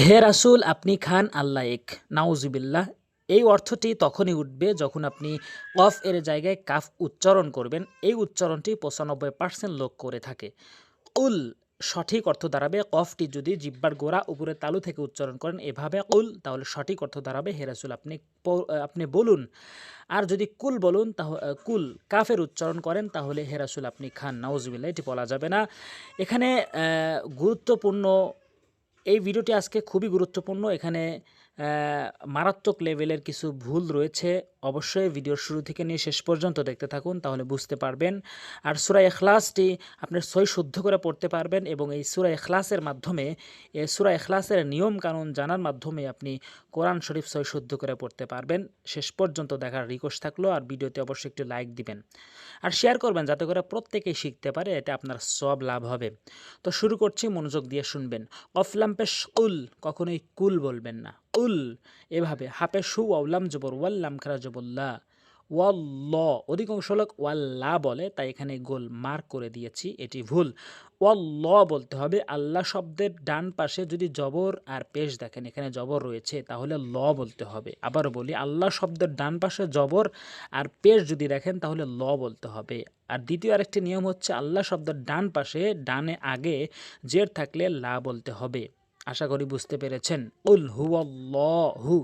হে রাসূল আপনি খান আল্লাহ এক। নাউজুবিল্লাহ। এই অর্থটি তখনই উঠবে যখন আপনি কফ এর জায়গায় কাফ উচ্চারণ করবেন। এই উচ্চারণটি ৯৫% লোক করে থাকে। কুল সঠিক অর্থ দাঁড়াবে, কফটি যদি জিহ্বার গোড়া উপরে তালু থেকে উচ্চারণ করেন এভাবে কুল, তাহলে সঠিক অর্থ দাঁড়াবে হে রাসূল আপনি বলুন। আর যদি কুল বলুন কুল কাফের উচ্চারণ করেন তাহলে হে রাসূল আপনি খান। নাউজুবিল্লাহ, এটি বলা যাবে না। এখানে গুরুত্বপূর্ণ এই ভিডিওটি আজকে খুবই গুরুত্বপূর্ণ। এখানে মারাত্মক লেভেলের কিছু ভুল রয়েছে। অবশ্যই ভিডিওর শুরু থেকে নিয়ে শেষ পর্যন্ত দেখতে থাকুন, তাহলে বুঝতে পারবেন। আর সূরা ইখলাসটি আপনি সই শুদ্ধ করে পড়তে পারবেন এবং এই সূরা ইখলাসের মাধ্যমে সূরা ইখলাসের নিয়ম কানুন জানার মাধ্যমে আপনি কোরআন শরীফ সই শুদ্ধ করে পড়তে পারবেন। শেষ পর্যন্ত দেখার রিকোয়েস্ট থাকলো। আর ভিডিওতে অবশ্যই একটু লাইক দিবেন আর শেয়ার করবেন যাতে করে প্রত্যেকেই শিখতে পারে, এতে আপনার সব লাভ হবে। তো শুরু করছি, মনোযোগ দিয়ে শুনবেন। কফলাম পেশ উল, কখনোই কুল বলবেন না। উল এভাবে হাপে সু ওয়াল্লাম জবর ওয়াল্লাম খারা জবল্লা ওয়াল্ল, অধিকাংশ লোক ওয়াল্লা বলে, তাই এখানে গোল মার্ক করে দিয়েছি, এটি ভুল। ওয়াল্ল বলতে হবে। আল্লাহ শব্দের ডান পাশে যদি জবর আর পেশ দেখেন, এখানে জবর রয়েছে, তাহলে ল বলতে হবে। আবার বলি, আল্লাহ শব্দের ডান পাশে জবর আর পেশ যদি দেখেন তাহলে ল বলতে হবে। আর দ্বিতীয় আরেকটি নিয়ম হচ্ছে, আল্লাহ শব্দের ডান পাশে ডানে আগে জের থাকলে লা বলতে হবে। আশা করি বুঝতে পেরেছেন। উল হুয়াল্লাহু,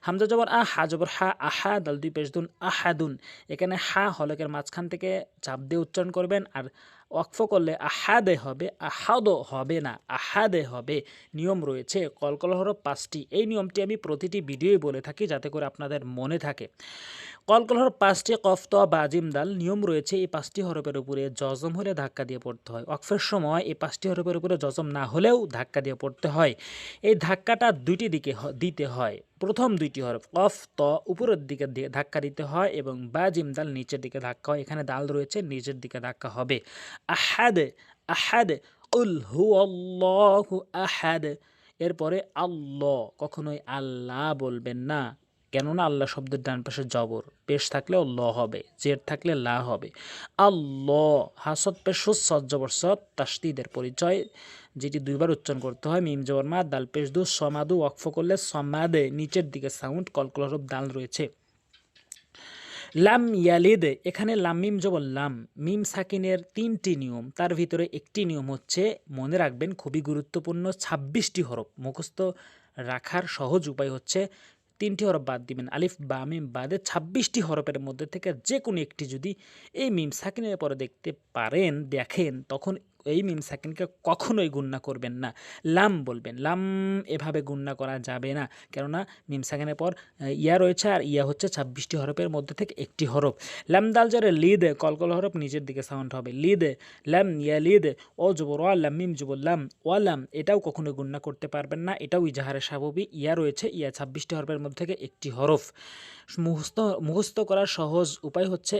হামজা জবর আ, হা জবর হা, আহা দাল দুই পেশ দুন, আহাদুন। এখানে হা হলকের মাঝখান থেকে চাপ দিয়ে উচ্চারণ করবেন, আর ওয়াকফ করলে আহাদে হবে, আহাদ হবে না, আহাদে হবে। নিয়ম রয়েছে, কলকল হরফ 5টি। এই নিয়মটি আমি প্রতিটি ভিডিওই বলে থাকি যাতে করে আপনাদের মনে থাকে। কলকল হরফ 5টি, কফ ত বা জিম দাল। নিয়ম রয়েছে, এই 5টি হরফের উপরে জজম হলে ধাক্কা দিয়ে পড়তে হয়। ওয়াকফের সময় এই 5টি হরফের উপরে জজম না হলেও ধাক্কা দিয়ে পড়তে হয়। এই ধাক্কাটা দুইটি দিকে দিতে হয়। প্রথম দুইটি হরফ কফ ত উপরের দিকে ধাক্কা দিতে হয় এবং বা জিম দাল নিচের দিকে ধাক্কা হয়। এখানে দাল রয়েছে, নিচের দিকে ধাক্কা হবে। আহাদ, আহাদ, উল হুয়াল্লাহু আহাদ। এরপরে আল্লাহ, কখনোই আল্লাহ বলবেন না, কেননা আল্লাহ শব্দের ডান পাশে জবর, পেশ থাকলেও ল হবে, জের থাকলে লা হবে। আল্লাহ, হাসত পেশ সৎ জবর সৎ, তাসদিদের পরিচয়, যেটি দুইবার উচ্চারণ করতে হয়। মিম জবর মা, দাল পেশ দু, সমাদু, ওয়াকফ করলে সমাদে, নিচের দিকে সাউন্ড, কলকল হরফ দাল রয়েছে। লাম ইয়ালিদ, এখানে লাম মিম জবর লাম, মিম সাকিনের 3টি নিয়ম, তার ভিতরে একটি নিয়ম হচ্ছে, মনে রাখবেন খুবই গুরুত্বপূর্ণ, 26টি হরফ মুখস্থ রাখার সহজ উপায় হচ্ছে 3টি হরফ বাদ দিবেন। আলিফ বা মিম বাদে 26টি হরফের মধ্যে থেকে যে কোনো একটি যদি এই মিম সাকিনের পরে দেখেন, তখন এই মিম সাকিনকে কখনোই গুণনা করবেন না, লাম বলবেন। লাম এভাবে গুণনা করা যাবে না, কেননা মিম সাকিনের পর ইয়া রয়েছে, আর ইয়া হচ্ছে 26টি হরফের মধ্যে থেকে একটি হরফ। লাম দাল জরে লিদ, কলকল হরফ নিচের দিকে সাউন্ড হবে, লিদ। লাম ইয়া লিদ, ও জবর ওয়া, লাম মিম জবর লাম, ওয়ালাম, এটাও কখনো গুণনা করতে পারবেন না, এটাও ইজাহারে স্বাভাবিক। ইয়া রয়েছে, ইয়া 26টি হরফের মধ্যে থেকে একটি হরফ। মুখস্থ করার সহজ উপায় হচ্ছে,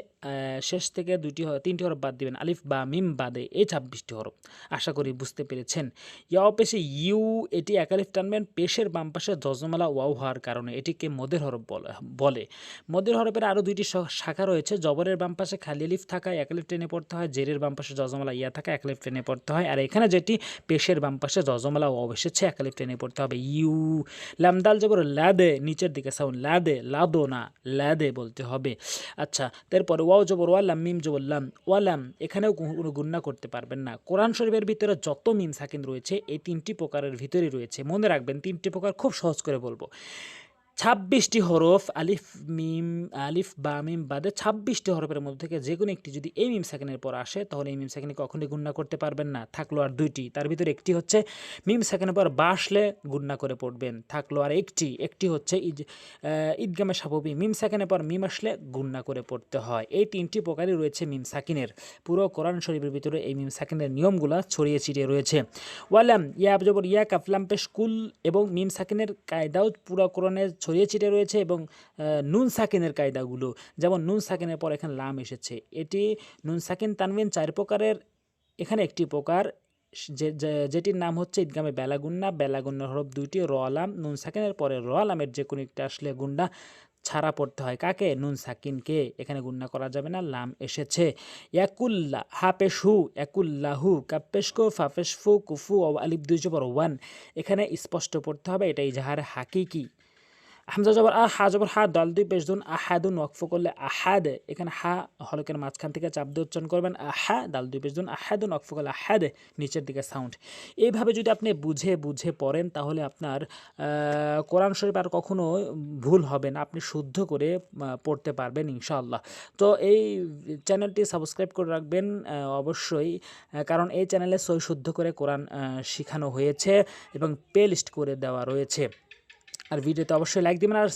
শেষ থেকে 3টি হরফ বাদ দিবেন, আলিফ বা মিম বাদে এই 26টি হরফ। আশা করি বুঝতে পেরেছেন। ইয়া পেশে ইউ, এটি একালিফ টানবেন, পেশের বাম পাশে জজমালা ওয়াও হওয়ার কারণে এটিকে মদের হরফ বলে। মদের হরফের আরও 2টি শাখা রয়েছে। জবরের বাম পাশে খালি আলিফ থাকায় একালিফ টেনে পড়তে হয়, জেরের বাম পাশে জজমালা ইয়া থাকা একালিফ টেনে পড়তে হয়, আর এখানে যেটি পেশের বাম পাশে জজমালা ওয়াও এসেছে, একালিফ টেনে পড়তে হবে, ইউ। লামদাল জবর লাদে, নিচের দিকে সাউন্ড, লাদে, লাদো না, লাদে বলতে হবে। আচ্ছা, তারপরে ওয়াও জবর ওয়ালাম, মিম জবর লাম, ওয়ালাম, এখানেও কোনো গুণনা করতে পারবেন না। কোরআন শরীফের ভিতরে যত মিম সাকিন রয়েছে এই 3টি প্রকারের ভিতরেই রয়েছে। মনে রাখবেন 3টি প্রকার, খুব সহজ করে বলবো। 26টি হরফ, আলিফ বা মিম বাদে 26টি হরফের মধ্যে থেকে যে কোনো একটি যদি এই মিম সাকিনের পর আসে, তাহলে এই মিম সাকিনে কখনোই গুণনা করতে পারবেন না। থাকলো আর 2টি, তার ভিতরে একটি হচ্ছে মিম সাকিনের পর বা আসলে গুণনা করে পড়বেন, থাকলো আর একটি হচ্ছে ঈদগামে স্বাভাবিক, মিম সাকিনের পর মিম আসলে গুণনা করে পড়তে হয়। এই 3টি প্রকারই রয়েছে মিম সাকিনের। পুরো কোরআন শরীফের ভিতরে এই মিম সাকিনের নিয়মগুলো ছড়িয়ে ছিটিয়ে রয়েছে। ওয়ালাম, ইয়া জবর ইয়া, কাফলাম পেশ কুল, এবং মিম সাকিনের কায়দাও পুরো কোরআনে ছড়িয়ে ছিটিয়ে রয়েছে, এবং নুন সাকিনের কায়দাগুলো, যেমন নুন সাকিনের পর এখানে লাম এসেছে, এটি নুন সাকিন তানবিন 4 প্রকারের, এখানে একটি প্রকার যেটির নাম হচ্ছে ঈদগামে বেলাগুন্না। বেলাগুন্নার হরফ 2টি, র আলাম, নুন সাকিনের পরে র আলামের যে কোনো একটা আসলে গুন্না, ছাড়া পড়তে হয় কাকে? নুন সাকিনকে। এখানে গুণনা করা যাবে না, লাম এসেছে। ইয়াকুল্লা হা পেশ হু, ইয়াকুল্লাহু কাপ পেশ কো, ফা পেশ ফু, কুফু ও আলিফ দুই জবর ওয়ান। এখানে স্পষ্ট পড়তে হবে, এটা ইজহার হাকিকি। হামজা জবর আ, হা জবর হা, দল দুই পেশ দুন, আহাদুন ওয়াকফ করলে আহাদ। এখানে হা হলকের মাঝখান থেকে চাপ দিয়ে উচ্চারণ করবেন, আহা, দাল দুই পেশ দুন, আহাদুন ওয়াকফ করলে আহাদ, নিচের দিকে সাউন্ড। এইভাবে যদি আপনি বুঝে বুঝে পড়েন তাহলে আপনার কোরআন শরীফ আর কখনো ভুল হবে না, আপনি শুদ্ধ করে পড়তে পারবেন ইনশাআল্লাহ। তো এই চ্যানেলটি সাবস্ক্রাইব করে রাখবেন অবশ্যই, কারণ এই চ্যানেলে সই শুদ্ধ করে কোরআন শেখানো হয়েছে এবং প্লে লিস্ট করে দেওয়া রয়েছে। আর ভিডিওতে অবশ্যই লাইক দিবেন আর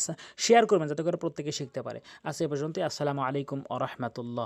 শেয়ার করবেন যাতে করে প্রত্যেকে শিখতে পারে। আজ এ পর্যন্তই। আসসালামু আলাইকুম ওয়া রাহমাতুল্লাহ।